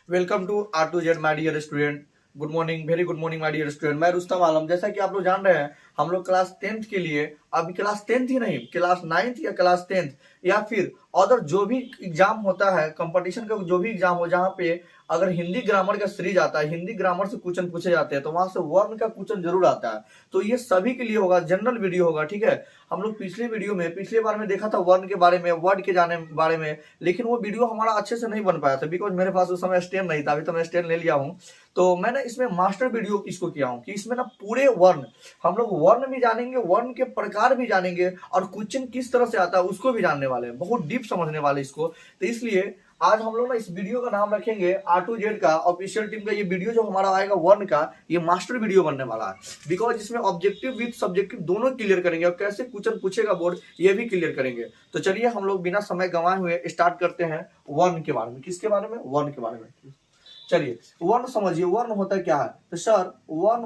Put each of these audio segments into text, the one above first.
Welcome to R2Z my dear student. Good morning, very good morning my dear student. मैं रुस्तम आलम। जैसा कि आप लोग जान रहे हैं, हम लोग क्लास 10th के लिए, अभी क्लास 10th ही नहीं, क्लास 9th या क्लास 10th या फिर अदर जो भी एग्जाम होता है, कंपटीशन का जो भी एग्जाम हो, जहाँ पे अगर हिंदी ग्रामर का सीरीज आता है, हिंदी ग्रामर से क्वेश्चन पूछे जाते हैं, तो वहां से वर्ण का क्वेश्चन जरूर आता है। तो ये सभी के लिए होगा, जनरल वीडियो होगा, ठीक है। हम लोग पिछले बार में देखा था वर्ण के बारे में, वर्ड के जाने बारे में, लेकिन वो वीडियो हमारा अच्छे से नहीं बन पाया था, बिकॉज मेरे पास उस समय स्टैंड नहीं था। अभी तो मैं स्टैंड ले लिया हूँ, तो मैंने इसमें मास्टर वीडियो इसको किया हूँ कि इसमें ना पूरे वर्ण, हम लोग वर्ण भी जानेंगे, वर्ण के प्रकार भी जानेंगे, और क्वेश्चन किस तरह से आता है उसको भी जानने वाले हैं, बहुत डीप समझने वाले इसको। तो इसलिए आज हम लोग ना इस वीडियो का नाम रखेंगे R2Z का ऑफिशियल टीम का। ये वीडियो जो हमारा आएगा वर्ण का, ये मास्टर वीडियो बनने वाला है, बिकॉज इसमें ऑब्जेक्टिव विद सब्जेक्टिव दोनों क्लियर करेंगे, और कैसे क्वेश्चन पूछेगा बोर्ड ये भी क्लियर करेंगे। तो चलिए हम लोग बिना समय गंवाए हुए स्टार्ट करते हैं वर्ण के बारे में। किसके बारे में? वर्ण के बारे में। चलिए वर्ण समझिए, वर्ण होता क्या है। तो सर, वर्ण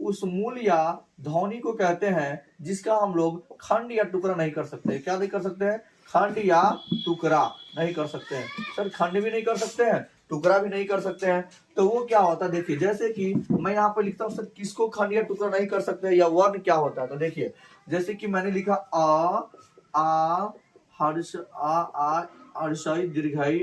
उस मूल या ध्वनि को कहते हैं जिसका हम लोग खंड या टुकड़ा नहीं कर सकते। क्या नहीं कर सकते हैं? खंड या टुकड़ा नहीं कर सकते हैं। सर, खंड भी नहीं कर सकते हैं, टुकड़ा भी नहीं कर सकते हैं, तो वो क्या होता है? देखिए, जैसे कि मैं यहाँ पे लिखता हूँ, सर किसको खंड या टुकड़ा नहीं कर सकते, या वर्ण क्या होता है। तो देखिए, जैसे कि मैंने लिखा आ हर्ष, आ हर्षई दीर्घई,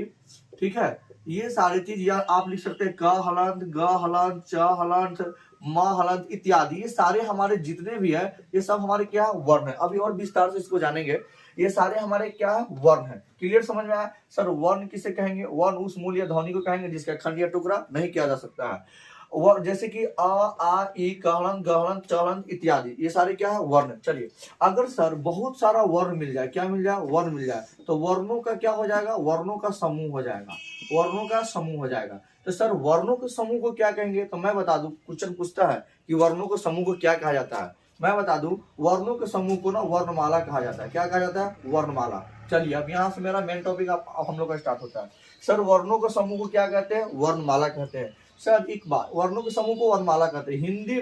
ठीक है। ये सारी चीज या आप लिख सकते हैं क हलंत, ग हलंत, च हलंत, म हलंत इत्यादि। ये सारे हमारे जितने भी है, ये सब हमारे क्या है? वर्ण है। अभी और विस्तार से इसको जानेंगे। ये सारे हमारे क्या है? वर्ण है। क्लियर समझ में आया? सर, वर्ण किसे कहेंगे? वर्ण उस मूल या ध्वनि को कहेंगे जिसका खंड या टुकड़ा नहीं किया जा सकता है। जैसे कि आ ई कहलन गहलन चलन इत्यादि, ये सारे क्या है? वर्ण। चलिए, अगर सर बहुत सारा वर्ण मिल जाए, क्या मिल जाए? वर्ण मिल जाए, तो वर्णों का क्या हो जाएगा? वर्णों का समूह हो जाएगा। वर्णों का समूह हो जाएगा। तो सर, वर्णों के समूह को क्या कहेंगे? तो मैं बता दूं, क्वेश्चन पूछता है कि वर्णों के समूह को क्या कहा जाता है। मैं बता दूं, वर्णों के समूह को ना वर्णमाला कहा जाता है। क्या कहा जाता है? वर्णमाला। चलिए, अब यहाँ से मेरा मेन टॉपिक हम लोग का स्टार्ट होता है। सर, वर्णों के समूह को क्या कहते हैं? वर्णमाला कहते हैं। सर, एक बात, वर्णों के समूह को वर्णमाला कहते हैं। हिंदी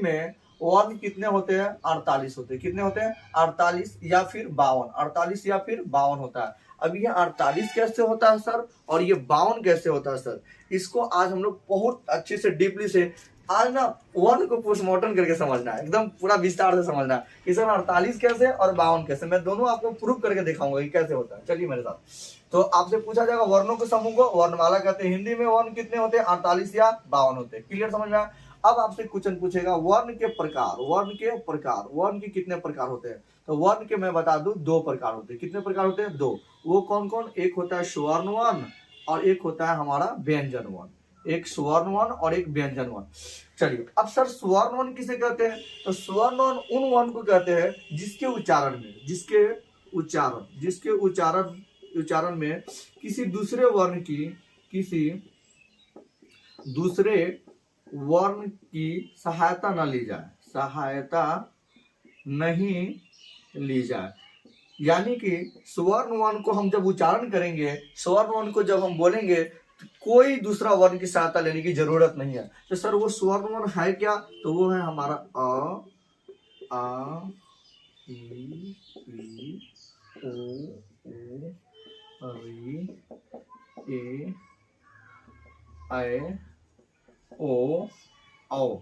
में वर्ण कितने होते हैं? 48 होते हैं। कितने होते हैं? 48 या फिर 52। 48 या फिर 52 होता है। अब ये 48 कैसे होता है सर, और ये 52 कैसे होता है सर, इसको आज हम लोग बहुत अच्छे से डीपली से आज ना वर्ण को पोस्टमार्टम करके समझना है, एकदम पूरा विस्तार से समझना है कि सर 48 कैसे और 52 कैसे। मैं दोनों आपको प्रूव करके दिखाऊंगा कि कैसे होता है। चलिए मेरे साथ। तो आपसे पूछा जाएगा वर्णों के समूह को वर्णमाला कहते हैं। हिंदी में वर्ण कितने होते हैं? 48 या 52 होते हैं। क्लियर समझ में आया? अब आपसे क्वेश्चन पूछेगा वर्ण के प्रकार। वर्ण के कितने प्रकार होते हैं? तो वर्ण के मैं बता दूं, 2 प्रकार होते हैं। कितने प्रकार होते हैं? 2। वो कौन कौन? एक होता है स्वर्ण वर्ण, और एक होता है हमारा व्यंजन वर्ण। एक स्वर्ण वर्ण और एक व्यंजन वर्ण। चलिए, अब सर स्वर्ण वर्ण किसे कहते हैं? तो स्वर्ण वर्ण उन वर्ण को कहते हैं जिसके उच्चारण में किसी दूसरे वर्ण की सहायता नहीं ली जाए। यानी कि स्वर्ण वर्ण को हम जब उच्चारण करेंगे, स्वर्ण वर्ण को जब हम बोलेंगे, तो कोई दूसरा वर्ण की सहायता लेने की जरूरत नहीं है। तो सर, वो स्वर्ण वर्ण है क्या? तो वो है हमारा आ ई ओ री ए ऐ ओ औ।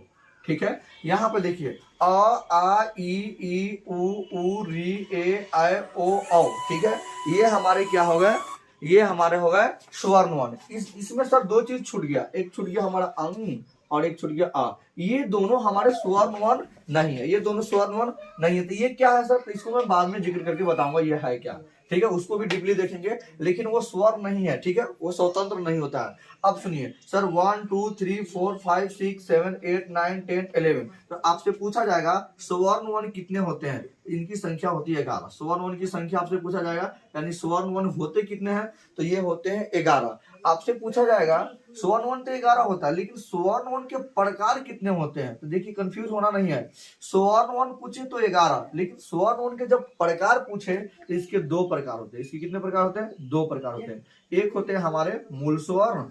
ठीक है, यहाँ पे देखिए आ ई उ री ए ऐ ओ औ। ठीक है, ये हमारे क्या हो गए? ये हमारे हो गए स्वर्ण वर्ण। इसमें सर 2 चीज छूट गया। एक छूट गया हमारा अंग, और एक छूट गया आ। ये दोनों हमारे स्वर्ण वर्ण नहीं है। ये दोनों स्वर्ण वर्ण नहीं है। तो ये क्या है सर? तो इसको मैं बाद में जिक्र करके बताऊंगा ये है क्या। ठीक है, उसको भी डीपली देखेंगे, लेकिन वो स्वर्ण नहीं है। ठीक है, वो स्वतंत्र नहीं होता है। अब सुनिए सर, 1 2 3 4 5 6 7 8 9 10 11। तो आपसे पूछा जाएगा स्वर्ण वर्ण कितने होते हैं? इनकी संख्या होती है 11। स्वर्ण वर्ण की संख्या आपसे पूछा जाएगा, यानी स्वर्ण वर्ण होते कितने हैं? तो ये होते हैं 11। आपसे पूछा जाएगा स्वर्ण वर्ण तो 11 होता है, लेकिन स्वर्ण वर्ण के प्रकार कितने होते हैं? तो देखिए, कंफ्यूज होना नहीं है। स्वर्ण वर्ण पूछे तो 11, लेकिन स्वर्ण वर्ण के जब प्रकार पूछे तो इसके 2 प्रकार होते हैं। इसके कितने प्रकार होते हैं? 2 प्रकार होते हैं। एक होते हैं हमारे मूल स्वर्ण,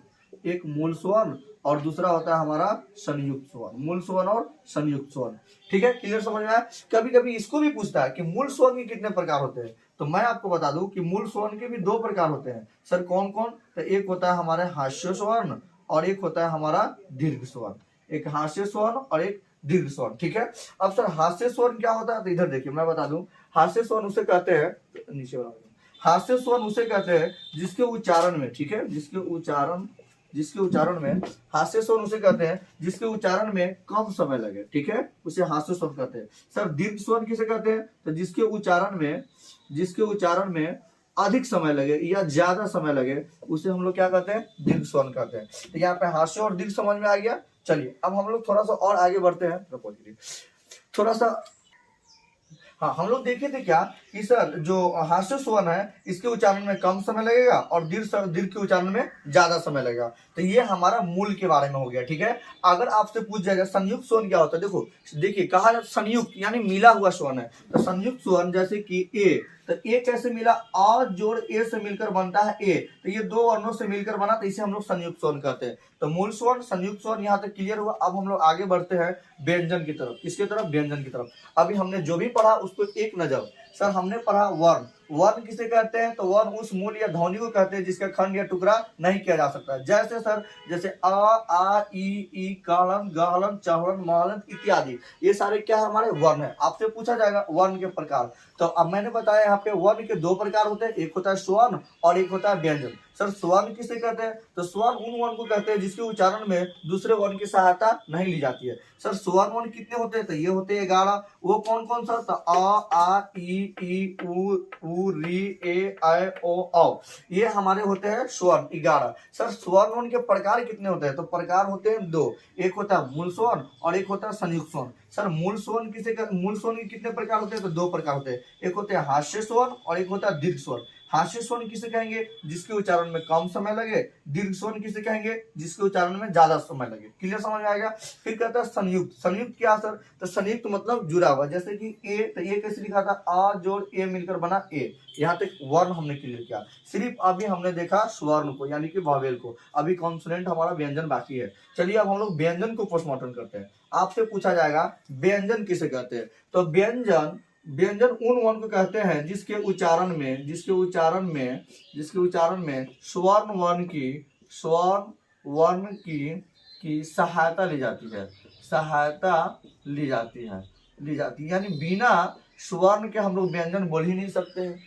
एक मूल स्वर्ण, और दूसरा होता है हमारा संयुक्त स्वर्ण। मूल स्वर्ण और संयुक्त स्वर्ण। ठीक है, क्लियर समझ में आया? कभी कभी इसको भी पूछता है कि मूल स्वर्ण के कितने प्रकार होते हैं। तो मैं आपको बता दूं कि मूल स्वर्ण के भी दो प्रकार होते हैं सर। कौन कौन? तो एक होता है हमारे हास्य स्वर्ण और एक होता है हमारा दीर्घ स्वर्ण। एक हास्य स्वर्ण और एक दीर्घ स्वर्ण, ठीक है। अब सर हास्य स्वर्ण क्या होता है? तो इधर देखिए मैं बता दूं, हास्य स्वर्ण उसे कहते हैं, नीचे वाला हास्य स्वर्ण उसे कहते हैं जिसके उच्चारण में, ठीक है, जिसके उच्चारण में हास्य स्वर्ण उसे कहते हैं जिसके उच्चारण में कम समय लगे, ठीक है, उसे हास्य स्वर्ण कहते हैं। सर दीर्घ स्वर्ण किसे कहते हैं? तो जिसके उच्चारण में अधिक समय लगे या ज्यादा समय लगे उसे हम लोग क्या कहते हैं? दीर्घ स्वर्ण कहते हैं। तो यहाँ पे हास्य और दीर्घ समझ में आ गया। चलिए अब हम लोग थोड़ा सा और आगे बढ़ते हैं, थोड़ा सा। हाँ, हम लोग देखे थे क्या कि सर जो हास्य स्वर्ण है इसके उच्चारण में कम समय लगेगा और दीर्घ के उच्चारण में ज्यादा समय लगेगा। तो ये हमारा मूल के बारे में हो गया, ठीक है। अगर आपसे पूछ जाएगा संयुक्त स्वर्ण क्या होता है, देखो देखिए कहा संयुक्त यानी मिला हुआ स्वर्ण है। तो संयुक्त स्वर्ण जैसे कि ए, तो ए कैसे मिला? आ जोड़ ए से मिलकर बनता है ए, तो ये दो वर्णों से मिलकर बना, तो इसे हम लोग संयुक्त स्वर्ण कहते हैं। तो मूल स्वर्ण, संयुक्त स्वर्ण यहाँ तक क्लियर हुआ। अब हम लोग आगे बढ़ते हैं व्यंजन की तरफ, किसकी तरफ? व्यंजन की तरफ। अभी हमने जो भी पढ़ा उसको एक नजर। सर हमने पढ़ा वर्ण, वर्ण किसे कहते हैं? तो वर्ण उस मूल या ध्वनि को कहते हैं जिसका खंड या टुकड़ा नहीं किया जा सकता। जैसे सर जैसे आ ई कालन गालन चहलन मालन इत्यादि, ये सारे क्या हमारे वर्ण है। आपसे पूछा जाएगा वर्ण के प्रकार, तो अब मैंने बताया यहाँ पे वर्ण के दो प्रकार होते हैं, एक होता है स्वर्ण और एक होता है व्यंजन। सर स्वर्ण किसे कहते हैं? तो स्वर्ण उन वर्ण को कहते हैं जिसके उच्चारण में दूसरे वर्ण की सहायता नहीं ली जाती है। सर स्वर्ण वर्ण कितने होते हैं? तो ये होते हैं 11। वो कौन कौन सा? तो आ ई उ री ए ऐ ओ औ, ये हमारे होते हैं स्वर्ण 11। सर स्वर्ण वर्ण के प्रकार कितने होते हैं? तो प्रकार होते हैं दो, एक होता है मूल स्वर्ण और एक होता है संयुक्त स्वर्ण। सर मूल स्वर्ण मूल स्वर्ण के कितने प्रकार होते हैं? तो दो प्रकार होते हैं, एक होते हैं हास्य स्वर्ण और एक होता है दीर्घ स्वर्ण। हास्य स्वर्ण किसे कहेंगे? जिसके उच्चारण में कम समय लगे। दीर्घ स्वर्ण किसे कहेंगे? जिसके उच्चारण में ज्यादा समय लगे। क्लियर समझ में आएगा। फिर कहता है संयुक्त। संयुक्त क्या सर? तो संयुक्त मतलब जुड़ा हुआ, जैसे कि ए, तो ए कैसे लिखा था? आ जोड़ ए मिलकर बना ए। यहाँ तक वर्ण हमने क्लियर किया। सिर्फ अभी हमने देखा स्वर्ण को यानी कि वॉवेल को, अभी कॉन्सोनेंट हमारा व्यंजन बाकी है। चलिए अब हम लोग व्यंजन को पोस्टमार्टम करते हैं। आपसे पूछा जाएगा व्यंजन किसे कहते हैं? तो व्यंजन उन वर्ण को कहते हैं जिसके उच्चारण में स्वर्ण वर्ण की सहायता ली जाती है, यानी बिना स्वर्ण के हम लोग व्यंजन बोल ही नहीं सकते हैं।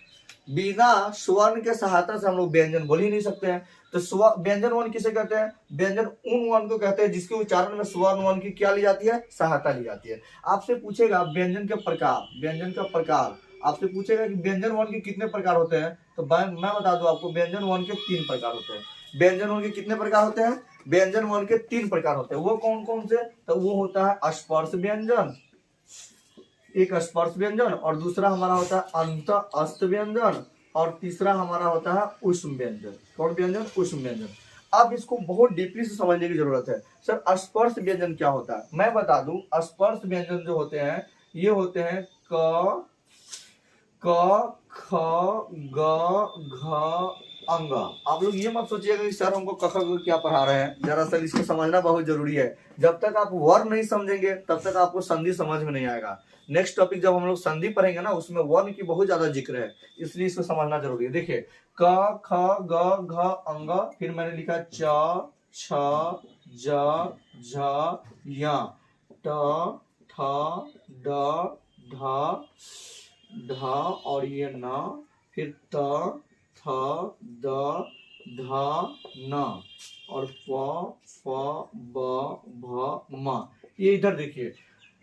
बिना स्वर्ण के सहायता से हम लोग व्यंजन बोल ही नहीं सकते हैं। तो व्यंजन वर्ण किसे कहते हैं? व्यंजन उन वर्ण को कहते हैं जिसके उच्चारण में स्वर्ण वर्ण की क्या ली जाती है? सहायता ली जाती है। आपसे पूछेगा व्यंजन का प्रकार, आपसे पूछेगा कि व्यंजन वर्ण के कितने प्रकार होते हैं? तो मैं बता दूं आपको, व्यंजन वर्ण के 3 प्रकार होते हैं। व्यंजन वर्ण के कितने प्रकार होते हैं? व्यंजन वर्ण के 3 प्रकार होते हैं। वो कौन कौन से? तो वो होता है स्पर्श व्यंजन, एक स्पर्श व्यंजन, और दूसरा हमारा होता है अंत अस्त व्यंजन, और तीसरा हमारा होता है ऊष्म व्यंजन। कौन व्यंजन? ऊष्म व्यंजन। अब इसको बहुत डीपली से समझने की जरूरत है। सर स्पर्श व्यंजन क्या होता है? मैं बता दूं, स्पर्श व्यंजन जो होते हैं ये होते हैं क ख ग घ अंग। आप लोग ये मत सोचिएगा कि सर हमको क ख ग क्या पढ़ा रहे हैं, दरअसल इसको समझना बहुत जरूरी है। जब तक आप वर्ण नहीं समझेंगे तब तक आपको संधि समझ में नहीं आएगा। नेक्स्ट टॉपिक जब हम लोग संधि पढ़ेंगे ना, उसमें वर्ण की बहुत ज्यादा जिक्र है, इसलिए इसको समझना जरूरी है। देखिए क ख ग घ अंग, फिर मैंने लिखा च छ ज झ य ट ठ ड ढ और ये न, फिर त थ द ध न और प फ ब भ म। ये इधर देखिए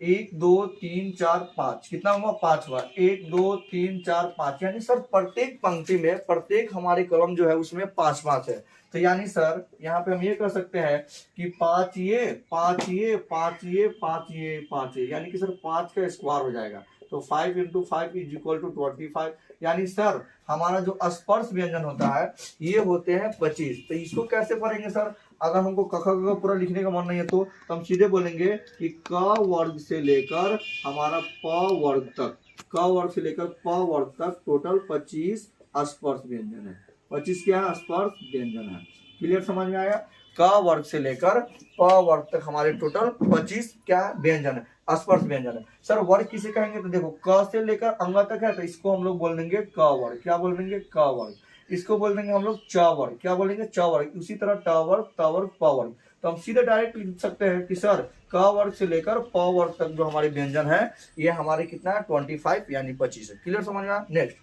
1 2 3 4 5, कितना हुआ? 5 हुआ। 1 2 3 4 5, यानी सर प्रत्येक पंक्ति में, प्रत्येक हमारे कॉलम जो है उसमें 5 5 है। तो यानी सर यहाँ पे हम ये कह सकते हैं कि 5 ये 5 ये 5 ये 5 ये 5 ये, यानी कि सर 5 का स्क्वायर हो जाएगा। तो 5 × 5 इज इक्वल टू 25। यानी सर हमारा जो स्पर्श व्यंजन होता है ये होते हैं 25। तो इसको कैसे पढ़ेंगे सर? अगर हमको क ख ग पूरा लिखने का मन नहीं है तो हम सीधे बोलेंगे कि क वर्ग से लेकर हमारा प वर्ग तक, क वर्ग से लेकर प वर्ग तक टोटल 25 स्पर्श व्यंजन है। 25 क्या है? स्पर्श व्यंजन है। क्लियर समझ में आया? क वर्ग से लेकर प वर्ग तक हमारे टोटल 25 क्या व्यंजन है, स्पर्श व्यंजन है। सर वर्ग किसे कहेंगे, तो देखो क से लेकर अंग तक है, तो इसको हम लोग बोल देंगे क वर्ग। क्या बोल देंगे, क वर्ग। इसको बोल देंगे हम लोग च वर्ग। क्या बोलेंगे, च वर्ग। उसी तरह ट वर्ग, त वर्ग, प वर्ग। तो हम सीधे डायरेक्ट लिख सकते हैं कि सर क वर्ग से लेकर प वर्ग तक जो हमारे व्यंजन है ये हमारे कितना है 25 यानी 25 है। क्लियर समझ में आया। Next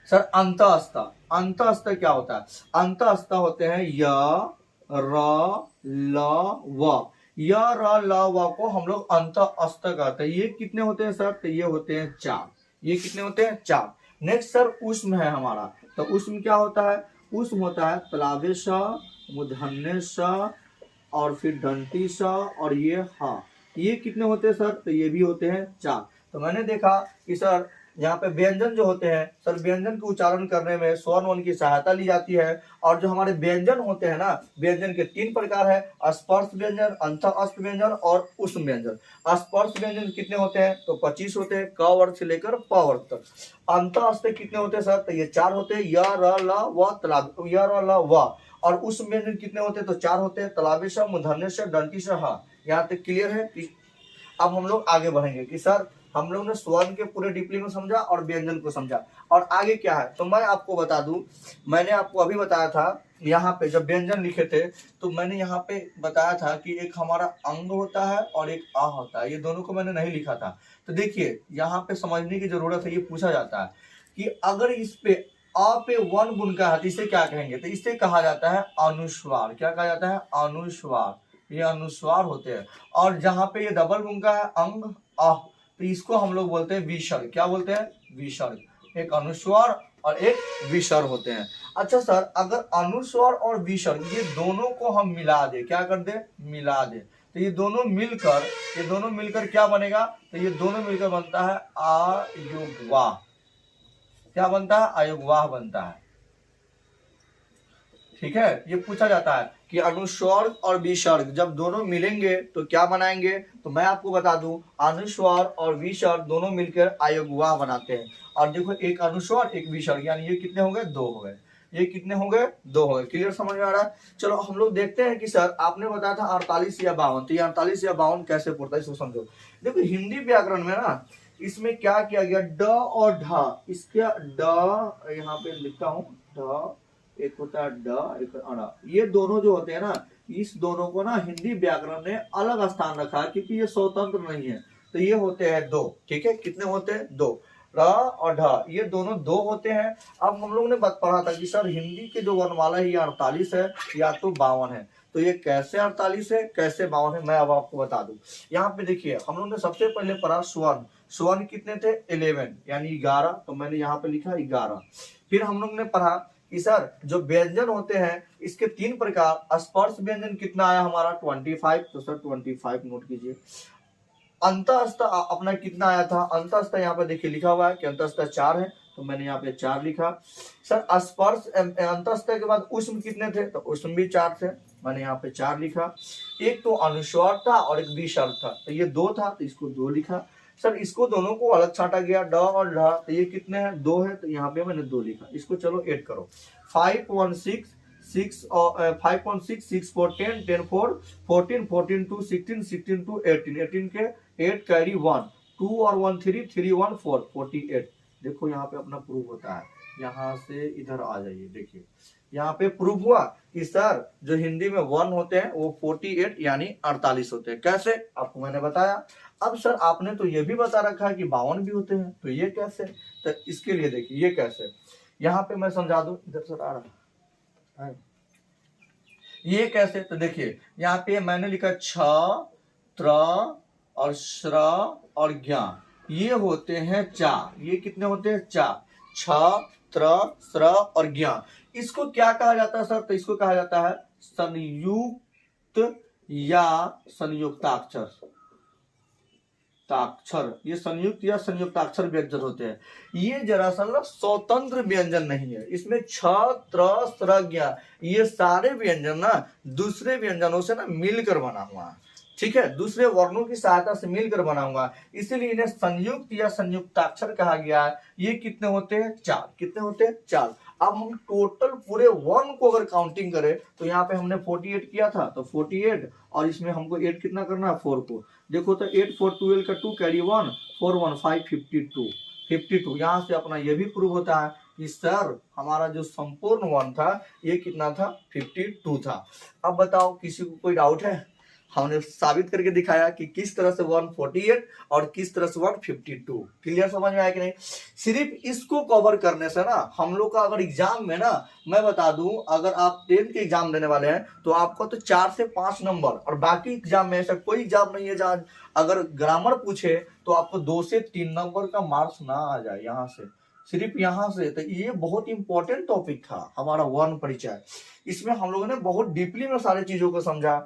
sir अंतःस्थ। अंतःस्थ क्या होता है, अंतःस्थ होते हैं य र ल व। य र ल व को हम लोग अंतःस्थ कहते हैं। ये कितने होते हैं सर, तो ये होते हैं 4। ये कितने होते हैं, 4। नेक्स्ट सर उष्म है हमारा, तो उष्म क्या होता है, उष्म होता है प्लावे स, मूर्धन्य स और फिर दंती स और ये हा। ये कितने होते हैं सर, तो ये भी होते हैं 4। तो मैंने देखा कि सर यहाँ पे व्यंजन जो होते हैं सर, व्यंजन के उच्चारण करने में स्वर वन की सहायता ली जाती है। और जो हमारे व्यंजन होते हैं ना, व्यंजन के 3 प्रकार है, स्पर्श व्यंजन, अंतःस्थ व्यंजन और उष्म व्यंजन। स्पर्श व्यंजन कितने होते हैं, तो 25 होते हैं, क वर्ग से लेकर प वर्ग तक। अंतःस्थ कितने होते हैं सर, तो ये 4 होते हैं, य र ल व तलाब, य र ल व। और उष्म व्यंजन कितने होते हैं, तो 4 होते हैं, तलावे स, मूर्धन्य स, दंती स, हा। यहाँ तक क्लियर है। अब हम लोग आगे बढ़ेंगे कि सर हम लोग ने स्वर्ण के पूरे डीपली में समझा और व्यंजन को समझा, और आगे क्या है तो मैं आपको बता दूं। मैंने आपको अभी बताया था, यहाँ पे जब व्यंजन लिखे थे तो मैंने यहाँ पे बताया था कि एक हमारा अंग होता है और एक आ होता है। ये दोनों को मैंने नहीं लिखा था। तो देखिए यहाँ पे समझने की जरूरत है। ये पूछा जाता है कि अगर इस पे अ पे 1 गुण का है तो इसे क्या कहेंगे, तो इसे कहा जाता है अनुस्वार। क्या कहा जाता है, अनुस्वार। ये अनुस्वार होते हैं। और जहां पे ये डबल गुण का है अंग अ, तो इसको हम लोग बोलते हैं विसर्ग। क्या बोलते हैं, विसर्ग। एक अनुस्वार और एक विसर्ग होते हैं। अच्छा सर अगर अनुस्वार और विसर्ग ये दोनों को हम मिला दे, क्या कर दे, मिला दे, तो ये दोनों मिलकर क्या बनेगा, तो ये दोनों मिलकर बनता है आयुग्वाह। क्या बनता है, आयुग्वाह बनता है। ठीक है। ये पूछा जाता है कि अनुस्वार और विसर्ग जब दोनों मिलेंगे तो क्या बनाएंगे, तो मैं आपको बता दूं अनुस्वार और विसर्ग दोनों मिलकर आयुग्वाह बनाते हैं। और देखो एक अनुस्वार एक विसर्ग, यानी ये कितने हो गए, 2 हो गए। ये कितने हो गए, 2 हो गए। क्लियर समझ में आ रहा है। चलो हम लोग देखते हैं कि सर आपने बताया था 48 या 52, तो ये 48 या 52 कैसे पढ़ता है इसको समझो। देखो हिंदी व्याकरण में ना इसमें क्या किया गया, ड और ढ, इसके ड यहाँ पे लिखता हूँ, ढ एक होता है ड, एक अड़ा। ये दोनों जो होते हैं ना, इस दोनों को ना हिंदी व्याकरण ने अलग स्थान रखा है क्योंकि ये स्वतंत्र नहीं है। तो ये होते हैं 2। ठीक है, कितने होते हैं, 2। र और ढ ये दोनों 2 होते हैं। अब हम लोग ने पढ़ा था कि सर हिंदी के जो वर्णमाला है ये 48 है या तो 52 है। तो ये कैसे 48 है कैसे 52 है, मैं अब आपको बता दूं। यहाँ पे देखिए हम लोग ने सबसे पहले पढ़ा स्वर्ण। स्वर्ण कितने थे, 11 यानी 11, तो मैंने यहाँ पे लिखा 11। फिर हम लोग ने पढ़ा कि सर जो व्यंजन होते हैं इसके 3 प्रकार। स्पर्श व्यंजन कितना आया हमारा, 25, तो सर 25 नोट कीजिए। अंतःस्थ अपना कितना आया था, अंतःस्थ यहाँ पे देखिए लिखा हुआ है कि अंतःस्थ 4 है, तो मैंने यहाँ पे 4 लिखा। सर स्पर्श अंतःस्थ के बाद उष्म कितने थे, तो उष्म भी 4 थे, मैंने यहाँ पे 4 लिखा। एक तो अनुस्वार था और एक विसर्ग था, तो ये 2 था, तो इसको 2 लिखा। सर इसको दोनों को अलग छाटा गया, ड और ढ, तो ये कितने हैं, 2 है, तो यहाँ पे मैंने 2 लिखा। इसको चलो ऐड करो, 5 1 6 6 और 5 1 6 6 4 10 10 4 14 14 2 16 16 2 18 18 के 8 कैरी 1 2 और 1 3 3 1 4 48। देखो यहाँ पे अपना प्रूफ होता है। यहाँ से इधर आ जाइए, देखिए यहाँ पे प्रूफ हुआ कि सर जो हिंदी में 1 होते हैं वो 48 यानी 48 होते हैं। कैसे, आपको मैंने बताया। अब सर आपने तो ये भी बता रखा है कि 52 भी होते हैं, तो ये कैसे, तो इसके लिए देखिए ये कैसे, यहाँ पे मैं समझा दूं। इधर सर आ रहा है ये कैसे, तो देखिए यहाँ पे मैंने लिखा छ त्र और श्र और ज्ञ, ये होते हैं 4। ये कितने होते हैं, 4। छ त्र श्र और ज्ञ। इसको क्या कहा जाता है सर, तो इसको कहा जाता है संयुक्त या संयुक्ताक्षर। ताक्षर, ये संयुक्त या संयुक्ताक्षर व्यंजन होते हैं। ये दरअसल स्वतंत्र व्यंजन नहीं है। इसमें छ त्र स्र ज्ञ ये सारे व्यंजन ना दूसरे व्यंजनों से ना मिलकर बना हुआ है। ठीक है, दूसरे वर्णों की सहायता से मिलकर बना हुआ है, इसीलिए इन्हें संयुक्त या संयुक्ताक्षर कहा गया है। ये कितने होते हैं, 4। कितने होते हैं, 4। अब हम टोटल पूरे 1 को अगर काउंटिंग करें तो यहाँ पे हमने 48 किया था, तो 48 और इसमें हमको 8 कितना करना है 4 को। देखो तो 8 4 12 का 2 कैरी 1 4 1 5 52। यहाँ से अपना ये भी प्रूव होता है कि सर हमारा जो संपूर्ण 1 था ये कितना था 52 था। अब बताओ किसी को कोई डाउट है? हमने साबित करके दिखाया कि किस तरह से 148 और किस तरह से 152। क्लियर समझ में आया कि नहीं? सिर्फ इसको कवर करने से ना हम लोग का अगर एग्जाम में ना, मैं बता दूं, अगर आप 10th के एग्जाम देने वाले हैं तो आपको तो 4 से 5 नंबर, और बाकी एग्जाम में ऐसा कोई एग्जाम नहीं है जहां अगर ग्रामर पूछे तो आपको 2 से 3 नंबर का मार्क्स ना आ जाए यहाँ से, सिर्फ यहाँ से। तो ये बहुत इंपॉर्टेंट टॉपिक था हमारा वर्ण परिचय। इसमें हम लोगों ने बहुत डीपली में सारी चीजों को समझा।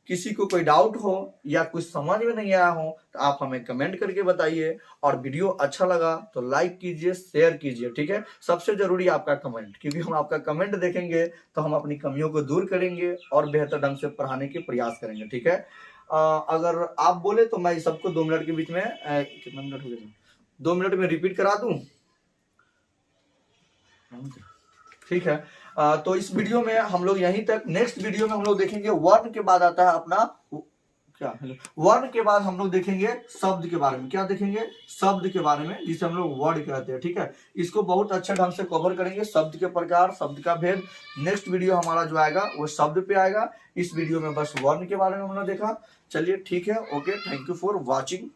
किसी को कोई डाउट हो या कुछ समझ में नहीं आया हो तो आप हमें कमेंट करके बताइए, और वीडियो अच्छा लगा तो लाइक कीजिए, शेयर कीजिए, ठीक है? सबसे जरूरी आपका कमेंट, क्योंकि हम आपका कमेंट देखेंगे तो हम अपनी कमियों को दूर करेंगे और बेहतर ढंग से पढ़ाने के प्रयास करेंगे, ठीक है? अगर आप बोले तो मैं सबको 2 मिनट के बीच में कितना मिनट हो गया, 2 मिनट में रिपीट करा दूं, ठीक है? तो इस वीडियो में हम लोग यहीं तक। नेक्स्ट वीडियो में हम लोग देखेंगे वर्ण के बाद आता है अपना क्या, वर्ण के बाद हम लोग देखेंगे शब्द के बारे में। क्या देखेंगे? शब्द के बारे में, जिसे हम लोग वर्ड कहते हैं, ठीक है? इसको बहुत अच्छे ढंग से कवर करेंगे, शब्द के प्रकार, शब्द का भेद। नेक्स्ट वीडियो हमारा जो आएगा वो शब्द पे आएगा। इस वीडियो में बस वर्ण के बारे में हमने देखा। चलिए ठीक है, okay, thank you for watching.